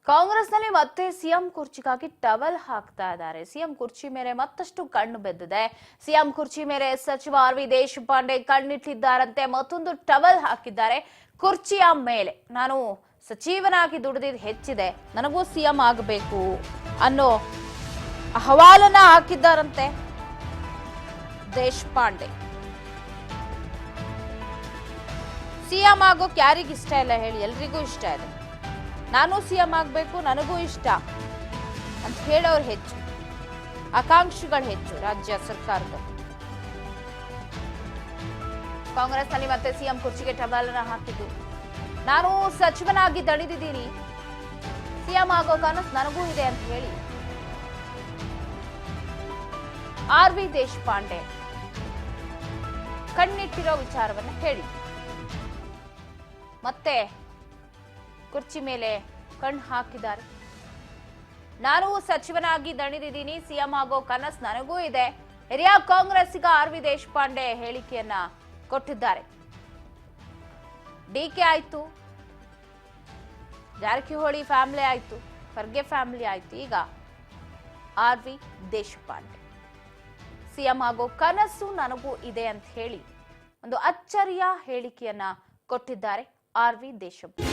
ಕಾಂಗ್ರೆಸ್ನಲ್ಲಿ ಮತ್ತೆ CM ಕುರ್ಚಿಗಾಗಿ towel ಹಾಕ್ತಾ ಇದ್ದಾರೆ. ಸಿಎಂ ಕುರ್ಚಿ ಮೇಲೆ ಮತ್ತಷ್ಟು ಕಣ್ಣು ಬೆದ್ದಿದೆ. ಸಿಎಂ ಕುರ್ಚಿ ಮೇಲೆ ಸಚಿವ ಆರ್.ವಿ. ದೇಶಪಾಂಡೆ ಕಣ್ಣಿಟ್ಟಿದ್ದಾರಂತೆ. ಮತ್ತೊಂದು ಟವಲ್ ಹಾಕಿದ್ದಾರೆ ಕುರ್ಚಿಯ ಮೇಲೆ. ನಾನು ಸಚಿವನಾಗಿ ದುಡಿದಿದ್ದು ಹೆಚ್ಚಿದೆ, ನನಗೂ ಸಿಎಂ ಆಗಬೇಕು ಅನ್ನೋ ಅಹವಾಲನ್ನ ಹಾಕಿದ್ದಾರಂತೆ ದೇಶಪಾಂಡೆ. ಸಿಎಂ ಆಗೋಕ್ ಯಾರಿಗ ಇಷ್ಟ ಇಲ್ಲ ಹೇಳಿ? ಎಲ್ರಿಗೂ ಇಷ್ಟ ಇದೆ. ನಾನು ಸಿಎಂ ಆಗಬೇಕು, ನನಗೂ ಇಷ್ಟ ಅಂತ ಹೇಳೋರು ಹೆಚ್ಚು, ಆಕಾಂಕ್ಷಿಗಳು ಹೆಚ್ಚು ರಾಜ್ಯ ಸರ್ಕಾರದ. ಕಾಂಗ್ರೆಸ್ನಲ್ಲಿ ಮತ್ತೆ ಸಿಎಂ ಕುರ್ಚಿಗೆ ಟವಲನ್ನ ಹಾಕಿದ್ದು. ನಾನು ಸಚಿವನಾಗಿ ದಣಿದಿದ್ದೀನಿ, ಸಿಎಂ ಆಗೋ ಕನಸು ನನಗೂ ಇದೆ ಅಂತ ಹೇಳಿ ಆರ್.ವಿ. ದೇಶಪಾಂಡೆ ಕಣ್ಣಿಟ್ಟಿರೋ ವಿಚಾರವನ್ನ ಹೇಳಿ ಮತ್ತೆ ಕುರ್ಚಿ ಮೇಲೆ ಕಣ್ಣು ಹಾಕಿದ್ದಾರೆ. ನಾನು ಸಚಿವನಾಗಿ ದಣಿದಿದ್ದೀನಿ, ಸಿಎಂ ಆಗೋ ಕನಸು ನನಗೂ ಇದೆ. ಹಿರಿಯ ಕಾಂಗ್ರೆಸ್ಸಿಗ ಆರ್.ವಿ. ದೇಶಪಾಂಡೆ ಹೇಳಿಕೆಯನ್ನ ಕೊಟ್ಟಿದ್ದಾರೆ. ಡಿಕೆ ಆಯ್ತು, ಜಾರಕಿಹೊಳಿ ಫ್ಯಾಮಿಲಿ ಆಯ್ತು, ಖರ್ಗೆ ಫ್ಯಾಮಿಲಿ ಆಯ್ತು, ಈಗ ಆರ್.ವಿ. ದೇಶಪಾಂಡೆ ಸಿಎಂ ಆಗೋ ಕನಸು ನನಗೂ ಇದೆ ಅಂತ ಹೇಳಿ ಒಂದು ಅಚ್ಚರಿಯ ಹೇಳಿಕೆಯನ್ನ ಕೊಟ್ಟಿದ್ದಾರೆ ಆರ್.ವಿ. ದೇಶಪಾಂಡೆ.